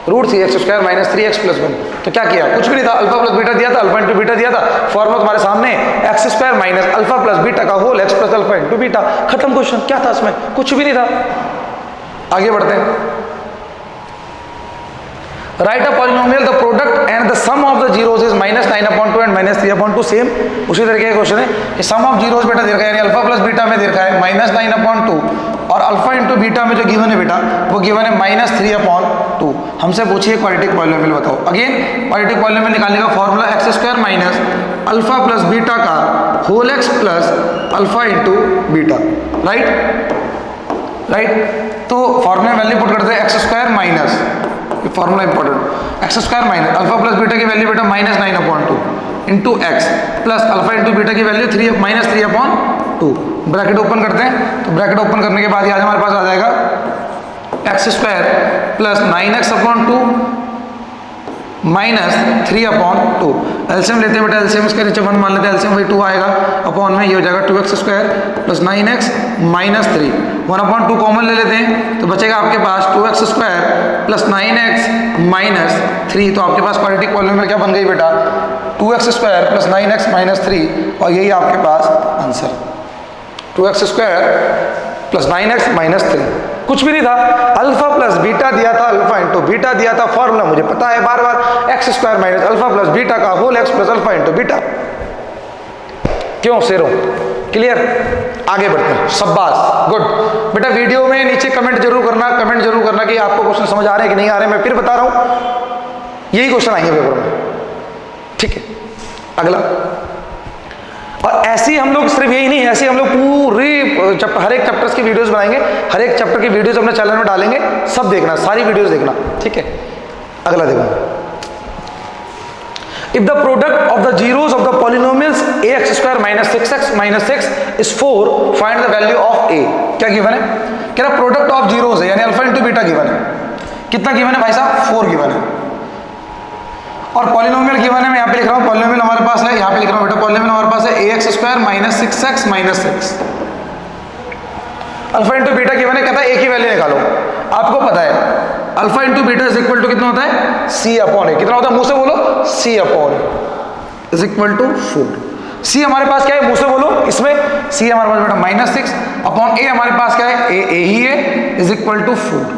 √3x² minus 3x plus 1। तो क्या किया, कुछ भी नहीं था, अल्फा प्लस बीटा दिया था, अल्फा इंटू बीटा दिया था, फॉर्मूला तुम्हारे सामने x² minus alpha plus beta का whole x plus alpha into beta, खत्म क्वेश्चन। क्या था इसमें, कुछ भी नहीं था। आगे बढ़ते हैं, write a polynomial the product and the sum of the zeros is -9/2 and -3/2। Same उसी तरीके का क्वेश्चन है कि सम ऑफ जीरोस बेटा दे रखा है, यानी अल्फा प्लस बीटा में दे रखा है -9/2, और अल्फा इंटू बीटा में जो गिवन है बेटा वो गिवन है -3/2। हमसे पूछिए क्वाड्रेटिक पॉलिनोमियल बताओ। अगेन क्वाड्रेटिक पॉलिनोमियल निकालने का formula x² minus alpha plus beta का whole x plus alpha into beta, right. तो फॉर्मूला वैल्यू पुट करते हैं x² minus, formula important, x² minus alpha plus beta की वैल्यू बेटा -9/2 into x plus alpha into beta की वैल्यू -3/2। ब्रैकेट ओपन करते हैं, तो ब्रैकेट ओपन करने के बाद ये हमारे पास आ जाएगा x² plus 9x/2 minus 3/2। LCM लेते हैं बेटा, एलसीएम इसके नीचे 1 मान लेते हैं, एलसीएम वही 2 आएगा, अपॉन में ये हो जाएगा 2x² plus 9x minus 3, 1/2 common ले लेते हैं तो बचेगा आपके पास 2x² प्लस 9x माइनस 3। तो आपके पास क्वाड्रेटिक पॉलिनोमियल क्या बन गई बेटा 2x² प्लस 9x माइनस 3, और यही आपके पास answer 2x² plus 9x minus 3। कुछ भी नहीं था, अल्फा प्लस बीटा दिया था, अल्फा इंटू बीटा दिया था, फॉर्मूला मुझे पता है बार बार x² minus alpha plus beta का whole x plus alpha into beta. क्यों शेरों, क्लियर। आगे बढ़ते हैं, शाबाश, गुड बेटा। वीडियो में नीचे कमेंट जरूर करना कि आपको क्वेश्चन समझ आ रहे हैं कि नहीं आ रहे हैं। मैं फिर बता रहा हूं यही क्वेश्चन आएंगे पेपर में, ठीक है। अगला, और ऐसी हम लोग सिर्फ यही नहीं, ऐसी हम लोग पूरी हर एक चैप्टर्स की वीडियोस बनाएंगे, हर एक चैप्टर की वीडियोस अपने चैनल में डालेंगे, सब देखना, सारी वीडियोस देखना, ठीक है। अगला देखो, if the product of the zeros of the polynomials ax² minus 6x minus 6 is 4, find the value of a। क्या गिवन है, कह रहा प्रोडक्ट ऑफ जीरोस है, यानी अल्फा इंटू बीटा गिवन है। कितना गिवन है भाई साहब, 4 गिवन है। और पॉलिनोमियल गिवन है, मैं यहाँ पे लिख रहा हूँ पॉलिनोमियल हमारे पास है, यहाँ पे लिख रहा हूँ बेटा पॉलिनोमियल हमारे पास है ax square minus 6x minus 6। Alpha into beta given है, कहता है ए की वैल्यू निकालो। आपको पता है alpha into beta is equal to कितना होता है c अपॉन ए, कितना होता है मुंह से बोलो c upon a is equal to 4। c हमारे पास क्या है मुंह से बोलो, इसमें c हमारे पास बेटा माइनस 6 अपॉन ए हमारे पास क्या है ए ही है इज इक्वल टू 4।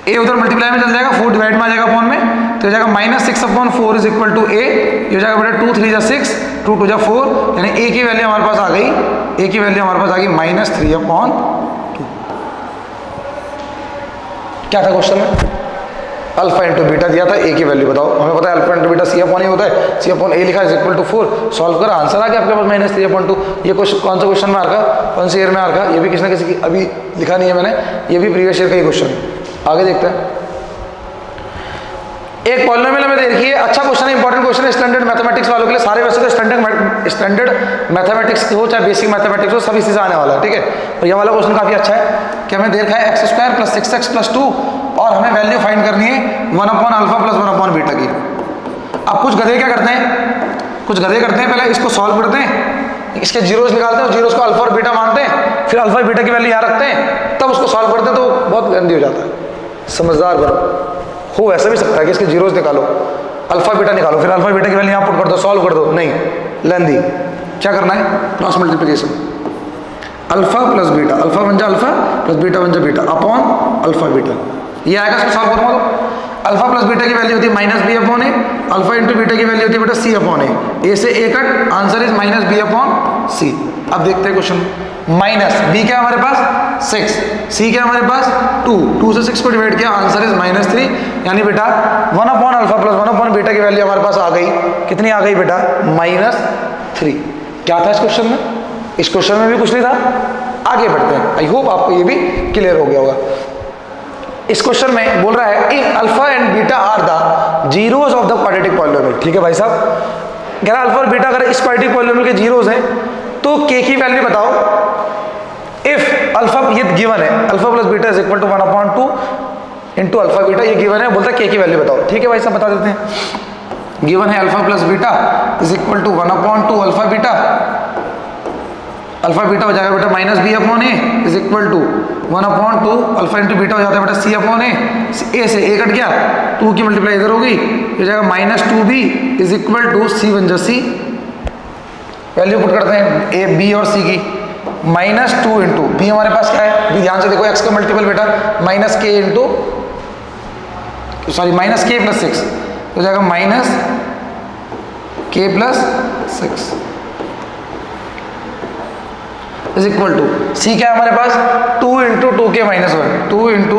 ए उधर मल्टीप्लाई में चल जाएगा, 4 डिवाइड में आ जाएगा अपॉन में, तो हो जाएगा minus 6 upon 4 is equal to a. ये हो जाएगा बेटा 2 3 जा 6 2 2 जा 4, यानी ए की वैल्यू हमारे पास आ गई, ए की वैल्यू हमारे पास आ गई माइनस 3 अपॉन 2। क्या था क्वेश्चन में? अल्फा इंटू बीटा दिया था, ए की वैल्यू बताओ। हमें पता है alpha into beta c upon ए होता है, सी अपॉन ए लिखा इज इक्वल टू 4। सॉल्व करा, आंसर आ गया आपके पास माइनस 3 अपॉन 2। ये क्वेश्चन कौन सा क्वेश्चन में आ रहा, कौन से ईयर में आ रहा, ये भी किसी न किसी की अभी लिखा नहीं है मैंने, ये भी प्रीवियस ईयर का ही क्वेश्चन है। आगे देखते हैं। एक पॉलिनोमियल हमें देखिए, अच्छा क्वेश्चन है, इंपॉर्टेंट क्वेश्चन है स्टैंडर्ड मैथमेटिक्स वालों के लिए। सारे वैसे तो स्टैंडर्ड मैथमेटिक्स हो चाहे बेसिक मैथमेटिक्स हो, सब इसी से आने वाला है, ठीक है। तो ये वाला क्वेश्चन काफी अच्छा है कि हमें दे रखा है x square plus 6x plus 2 और हमें वैल्यू फाइंड करनी है 1 upon alpha plus 1 upon beta की। अब कुछ गधे क्या करते हैं, कुछ गधे करते हैं, पहले इसको सॉल्व करते हैं, इसके जीरोस निकालते हैं, जीरोस को अल्फा और बीटा मानते हैं, फिर अल्फा बीटा की वैल्यू यहाँ रखते हैं, तब उसको सॉल्व करते हैं, तो बहुत गंदी हो जाता है। समझदार बनो, हो ऐसा भी सकता है कि इसके जीरोस निकालो, अल्फा बीटा निकालो, फिर अल्फा बीटा की वैल्यू यहाँ पुट कर दो, सॉल्व कर दो, नहीं लेंदी। क्या करना है, cross multiplication, alpha plus beta, alpha बन जा अल्फा प्लस बीटा बन जा बीटा अपॉन अल्फा बीटा, ये आएगा। इसको सॉल्व करूँगा तो अल्फा प्लस बीटा की वैल्यू होती है minus b upon a, alpha into beta की वैल्यू होती है बेटा सी अपॉन ए से a cut, answer is minus b upon c. अब देखते हैं क्वेश्चन, माइनस बी क्या हमारे पास 6, सी क्या हमारे पास 2 से 6 को डिवाइड किया, आंसर इज माइनस 3, यानी बेटा 1 upon alpha plus 1 upon beta की वैल्यू हमारे पास आ गई, कितनी आ गई बेटा माइनस 3। क्या था इस क्वेश्चन में? इस क्वेश्चन में भी कुछ नहीं था। आगे बढ़ते हैं, आई होप आपको ये भी क्लियर हो गया होगा। इस क्वेश्चन में बोल रहा है if alpha and beta are the zeros of the quadratic polynomial, ठीक है भाई साहब, कह रहा अल्फा और बीटा अगर इस क्वाड्रेटिक पॉलिनोमियल के जीरोस हैं तो के की वैल्यू बताओ। इफ अल्फा, ये गिवन है alpha plus beta is equal to 1 upon 2 into alpha beta, ये गिवन है, बोलता है के की वैल्यू बताओ, ठीक है भाई साहब बता देते हैं। गिवन है alpha plus beta is equal to 1 upon 2 alpha beta, alpha beta हो जाएगा बेटा minus b upon a is equal to 1 upon 2 alpha into beta हो जाता है बेटा सी अपॉन ए से ए कट गया, 2 की मल्टीप्लाई इधर होगी, हो जाएगा minus 2b is equal to c बन जा सी। वैल्यू पुट करते हैं ए बी और सी की, माइनस 2 इंटू बी हमारे पास क्या है, बी ध्यान से देखो एक्स का मल्टीपल बेटा माइनस के इंटू सॉरी माइनस के प्लस 6, हो जाएगा माइनस के प्लस 6 इज इक्वल टू सी क्या है हमारे पास 2 into 2k minus 1, 2 into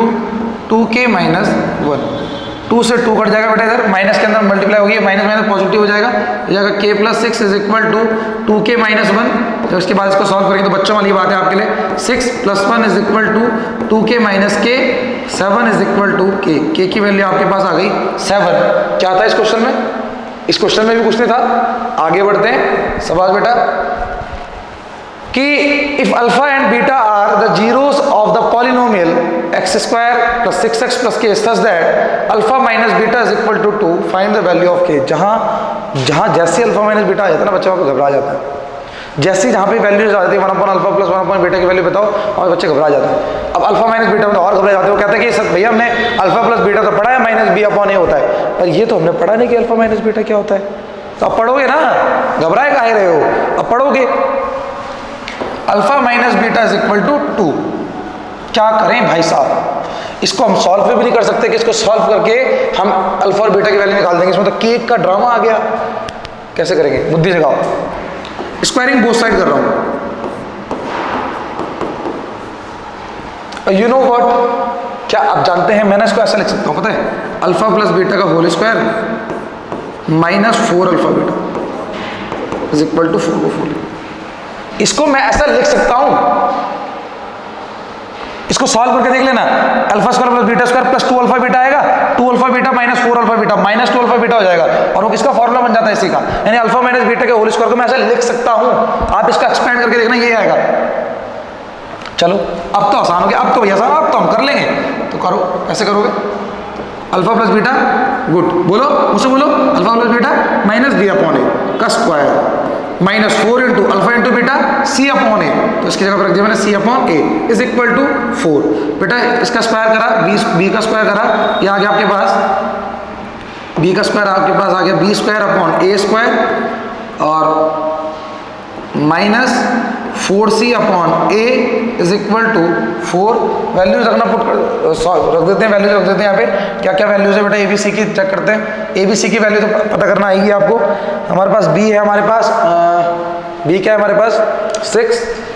2k minus 1, 2 से 2 कट जाएगा बेटा, इधर माइनस के अंदर मल्टीप्लाई होगी, माइनस माइनस पॉजिटिव हो जाएगा, हो जाएगा k plus 6 is equal to 2k minus 1। तो इसके बाद इसको सॉल्व करेंगे तो बच्चों वाली बात है आपके लिए, 6 plus 1 is equal to 2k minus k, 7 is equal to k की वैल्यू आपके पास आ गई 7। क्या था इस क्वेश्चन में? इस क्वेश्चन में भी कुछ नहीं था। आगे बढ़ते हैं, सवाल बेटा कि if alpha and beta are the zeros of the polynomial x square plus 6x plus k such that alpha minus beta is equal to 2 find the value of k. जहाँ जैसे अल्फा माइनस बीटा आ जाता है ना, बच्चा को घबरा जाता है। जैसे जहाँ पे वैल्यूज आ जाती है 1 upon alpha plus 1 upon beta की वैल्यू बताओ, और बच्चे घबरा जाते हैं। अब अल्फा माइनस बीटा में तो और घबरा जाते हैं, वो कहते हैं कि सर भैया हमने अल्फा प्लस बीटा तो पढ़ा है, माइनस बी अपॉन ए होता है, पर ये तो हमने पढ़ा नहीं कि अल्फा माइनस बीटा क्या होता है। तो अब पढ़ोगे ना, घबराए काहे रहे हो, अब पढ़ोगे। Alpha minus beta is equal to 2। क्या करें भाई साहब, इसको हम सॉल्व भी नहीं कर सकते कि इसको सॉल्व करके हम अल्फा और बीटा की वैल्यू निकाल देंगे, इसमें तो केक का ड्रामा आ गया। कैसे करेंगे, बुद्धि जगाओ। स्क्वायरिंग बोथ साइड कर रहा हूं। यू नो व्हाट, क्या आप जानते हैं, मैंने इसको ऐसा लिख सकता हूं, पता है, अल्फा प्लस बीटा का whole square minus 4 alpha beta is equal to 4। इसको मैं ऐसा लिख सकता हूं, इसको सॉल्व करके देख लेना। Alpha square plus beta square plus 2 alpha beta आएगा, 2 alpha beta minus 4 alpha beta minus 2 alpha beta हो जाएगा, और वो किसका फॉर्मूला बन जाता है इसी का, यानी अल्फा माइनस बीटा के होल स्क्वायर को मैं ऐसा लिख सकता हूं। आप इसका एक्सपेंड करके देखना, ये आएगा। चलो अब तो आसान हो गया, अब तो भैया साहब अब तो हम कर लेंगे। तो करो, कैसे करोगे, अल्फा प्लस बीटा गुड, बोलो मुझसे बोलो, alpha plus beta minus b upon a का square minus 4 into alpha into beta c upon a, तो इसकी जगह पर रख दिया मैंने c upon a is equal to 4। बेटा इसका स्क्वायर करा, बी का स्क्वायर करा, ये आ गया आपके पास बी का स्क्वायर, आपके पास आ गया b square upon a square और minus 4c upon a is equal to 4। Values रखना पुट कर रख देते हैं, वैल्यूज रख देते हैं यहाँ पे। क्या क्या वैल्यूज है बेटा ए बी सी की चेक करते हैं। ए बी सी की वैल्यू तो पता करना आएगी आपको। हमारे पास बी है, हमारे पास बी क्या है हमारे पास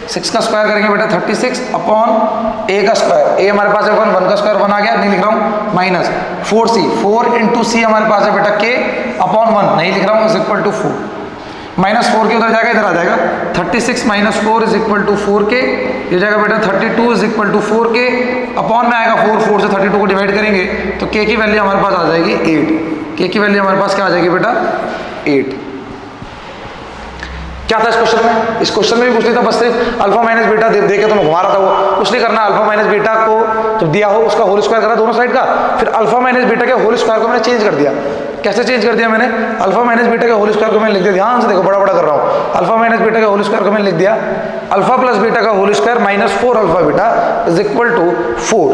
6 का स्क्वायर करेंगे बेटा 36 अपॉन ए का स्क्वायर, ए हमारे पास है 1 का स्क्वायर 1 आ गया, नहीं लिख रहा हूँ, माइनस 4c 4 इंटू सी हमारे पास है बेटा के अपॉन 1 नहीं लिख रहा हूँ इज इक्वल टू 4। माइनस 4 के उधर जाएगा, इधर आ जाएगा 36 माइनस 4 इज इक्वल टू 4 के, ये जाएगा बेटा 32 इज इक्वल टू 4 के अपॉन में आएगा 4 से 32 को डिवाइड करेंगे तो के की वैल्यू हमारे पास आ जाएगी 8। के की वैल्यू हमारे पास क्या आ जाएगी बेटा 8। क्या था इस क्वेश्चन में? इस क्वेश्चन में भी कुछ नहीं था, बस सिर्फ अल्फा माइनस बीटा दे के तो मैं घुमा रहा था, वो कुछ नहीं करना। अल्फा माइनस बीटा को जब दिया हो उसका होल स्क्वायर करा दोनों साइड का, फिर अल्फा माइनस बीटा के होल स्क्वायर को मैंने चेंज कर दिया। कैसे चेंज कर दिया मैंने? अल्फा माइनस बीटा के होल स्क्वायर को मैंने लिख दिया, ध्यान से देखो बड़ा बड़ा कर रहा हूँ। अल्फा माइनस बीटा के होल स्क्वायर को मैंने लिख दिया अल्फा प्लस बीटा का whole square minus 4 alpha beta is equal to 4।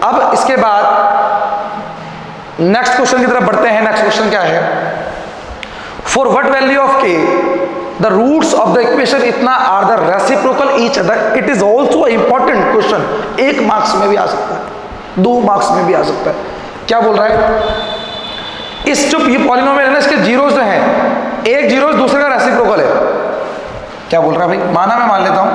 अब इसके बाद नेक्स्ट क्वेश्चन की तरफ बढ़ते हैं। नेक्स्ट क्वेश्चन क्या है? फॉर व्हाट वैल्यू ऑफ के the roots of the equation इतना are the reciprocal each other, it is also a important question। 1 marks में भी आ सकता है, 2 मार्क्स में भी आ सकता है। क्या बोल रहा है? इस जो ये पॉलिनोमियल है ना, इसके जीरोस जो हैं, एक जीरो दूसरे का रेसिप्रोकल है। क्या बोल रहा है भाई? माना मैं मान लेता हूं,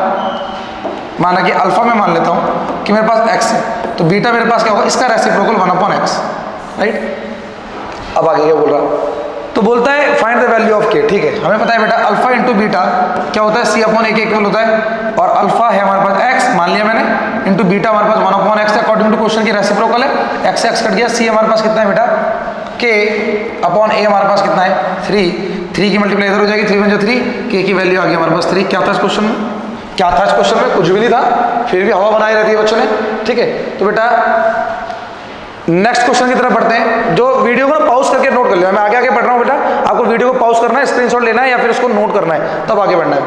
माना कि अल्फा में मान लेता हूं कि मेरे पास x है, तो बीटा मेरे पास क्या होगा? इसका रेसिप्रोकल 1/x, राइट। अब आगे क्या बोल रहा है? तो बोलता है फाइंड द वैल्यू ऑफ के। ठीक है, हमें पता है बेटा अल्फा इंटू बीटा क्या होता है? सी अपॉन ए के इक्वल होता है, और अल्फा है हमारे पास x मान लिया मैंने, इंटू बीटा हमारे पास 1/x है, अकॉर्डिंग टू क्वेश्चन की रेसिप्रोकल है। x से x कट गया, सी हमारे पास कितना है बेटा k अपॉन ए हमारे पास कितना है 3 की मल्टीप्लाई इधर हो जाएगी, 3 × 3 k की वैल्यू आ गई हमारे पास 3। क्या था इस क्वेश्चन में? क्या था इस क्वेश्चन में? कुछ भी नहीं था, फिर भी हवा बनाई रहती है बच्चों ने। ठीक है, तो बेटा नेक्स्ट क्वेश्चन की तरफ बढ़ते हैं। जो वीडियो को ना पॉज करके नोट कर लिया, मैं आगे आगे पढ़ रहा हूँ बेटा, आपको वीडियो को पॉज करना है, स्क्रीनशॉट लेना है या फिर उसको नोट करना है, तब आगे बढ़ना है।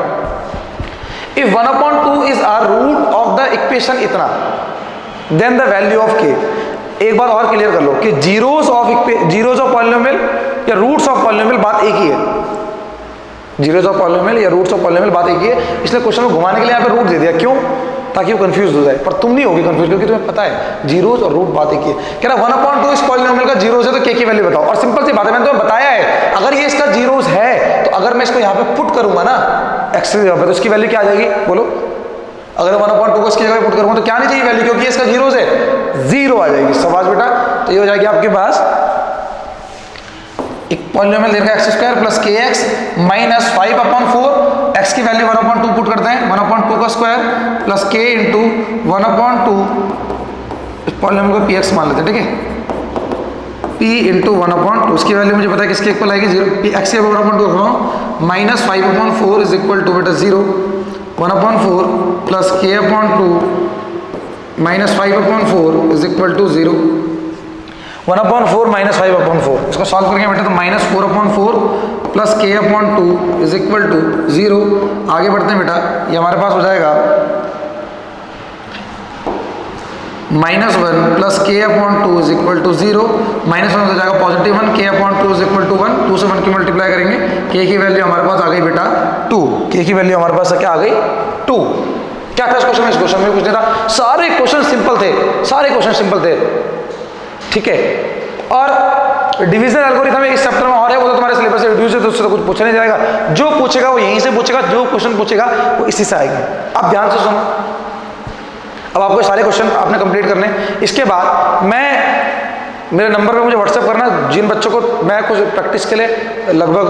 If 1/2 is are root of the equation इतना, then the value of k. एक बात और क्लियर कर लो कि जीरोस ऑफ पॉलिनोमियल या रूट्स ऑफ पॉलिनोमियल बात एक ही है। जीरोस ऑफ पॉलिनोमियल या रूट्स ऑफ पॉलिनोमियल बात एक ही है, इसलिए क्वेश्चन को घुमाने के लिए यहाँ पे रूट दे दिया। क्यों? ताकि वो कंफ्यूज हो जाए, पर तुम नहीं होगी कंफ्यूज, क्योंकि तुम्हें पता है जीरोस और रूट बात एक ही है। कह रहा 1/2 इस पॉलिनोमियल का जीरोस है तो के की वैल्यू बताओ। और सिंपल सी बात है, मैंने तुम्हें बताया है, अगर ये इसका जीरोस है तो अगर मैं इसको यहाँ पे पुट करूंगा ना एक्स की जगह पे, तो इसकी वैल्यू क्या आ जाएगी? बोलो, अगर 1/2 को इसकी जगह पे पुट करूंगा तो क्या नहीं चाहिए वैल्यू, क्योंकि इसका जीरोस है, 0 आ जाएगी। सवाल बेटा, तो ये हो जाएगी आपके पास एक पॉलिनोमियल देगा x² plus kx minus 5/4। x की वैल्यू 1/2 पुट करते हैं, 1/2 का square plus k into 1/2, polynomial को px मान लेते हैं। ठीक है, p इंटू 1/2, उसकी वैल्यू मुझे पता है किसके इक्वल आएगी 0। x के 1/2 रख रहा हूँ, माइनस 5/4 इज इक्वल टू बेटा 0, 1/4 प्लस k/2 minus 5/4 is equal to 0। 1/4 minus 5/4, इसको सॉल्व करेंगे बेटा तो minus 4/4 plus k/2 is equal to 0। आगे बढ़ते हैं बेटा, ये हमारे पास हो जाएगा -1 plus k/2 is equal to 0। -1 हो जाएगा positive 1, k/2 is equal to 1, 2 से 1 की मल्टीप्लाई करेंगे, k की वैल्यू हमारे पास आ गई बेटा 2। k की वैल्यू हमारे पास क्या आ गई 2। क्या था इस क्वेश्चन में? इस क्वेश्चन में कुछ नहीं था, सारे क्वेश्चन सिंपल थे, सारे क्वेश्चन सिंपल थे। ठीक है, और डिवीजन एल्गोरिथम इस चैप्टर में और है, वो तो तुम्हारे सिलेबस से रिड्यूस है, तो उससे तो कुछ पूछा नहीं जाएगा। जो पूछेगा वो यहीं से पूछेगा, जो क्वेश्चन पूछेगा वो इसी से आएंगे। अब ध्यान से सुनो, अब आपको सारे क्वेश्चन आपने कंप्लीट करने। इसके बाद मेरे नंबर पे मुझे व्हाट्सएप करना, जिन बच्चों को मैं कुछ प्रैक्टिस के लिए लगभग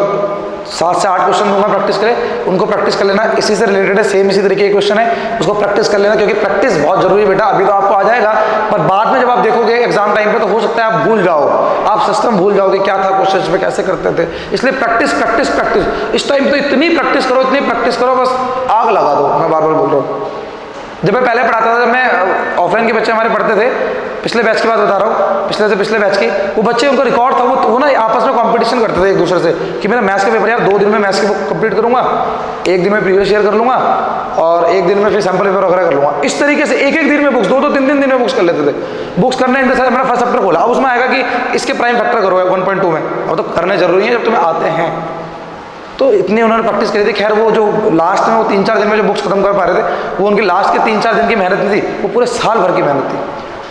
7 से 8 क्वेश्चन दूंगा प्रैक्टिस के लिए, उनको प्रैक्टिस कर लेना। इसी से रिलेटेड है, सेम इसी तरीके के क्वेश्चन है, उसको प्रैक्टिस कर लेना, क्योंकि प्रैक्टिस बहुत जरूरी है बेटा। अभी तो आपको आ जाएगा, पर बाद में जब आप देखोगे एग्जाम टाइम पे तो हो सकता है आप भूल जाओ, आप सिस्टम भूल जाओगे क्या था क्वेश्चन में, कैसे करते थे। इसलिए प्रैक्टिस प्रैक्टिस प्रैक्टिस, इस टाइम तो इतनी प्रैक्टिस करो, इतनी प्रैक्टिस करो, बस आग लगा दो। मैं बार बार बोल रहा हूँ, जब मैं पहले पढ़ाता था, जब मैं ऑफलाइन के बच्चे हमारे पढ़ते थे पिछले बैच की बात बता रहा हूँ, पिछले से पिछले बैच की, वो बच्चे उनको रिकॉर्ड था, वो ना आपस में कंपटीशन करते थे एक दूसरे से कि मेरा मैथ्स का पेपर यार 2 दिन में मैथ्स की बुक कंप्लीट करूंगा, 1 दिन में प्रीवियस शेयर कर लूंगा और 1 दिन में फिर सैंपल पेपर वगैरह कर लूंगा। इस तरीके से एक दिन में बुक्स, 2-2 3-3 दिन में बुक्स कर लेते थे। बुक्स करने इन मैंने फर्स्ट चैप्टर खोला, अब उसमें आएगा कि इसके प्राइम फैक्टर करो 1.2 में, अब तो करने जरूरी है जब तुम्हें आते हैं। तो इतनी उन्होंने प्रैक्टिस करी थी। खैर वो जो लास्ट में वो 3-4 दिन में जो बुक्स खत्म कर पा रहे थे, वो उनकी लास्ट के 3-4 दिन की मेहनत नहीं थी, वो पूरे साल भर की मेहनत थी।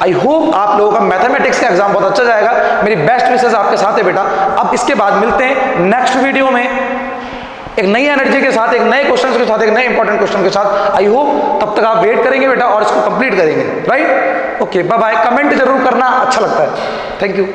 आई होप आप लोगों का मैथमेटिक्स का एग्जाम बहुत अच्छा जाएगा। मेरी बेस्ट विशेष आपके साथ है बेटा। अब इसके बाद मिलते हैं नेक्स्ट वीडियो में एक नई एनर्जी के साथ, एक नए क्वेश्चन के साथ, एक नए इंपॉर्टेंट क्वेश्चन के साथ। आई होप तब तक आप वेट करेंगे बेटा और इसको कंप्लीट करेंगे, right? Okay, bye bye. Comment जरूर करना, अच्छा लगता है। Thank you.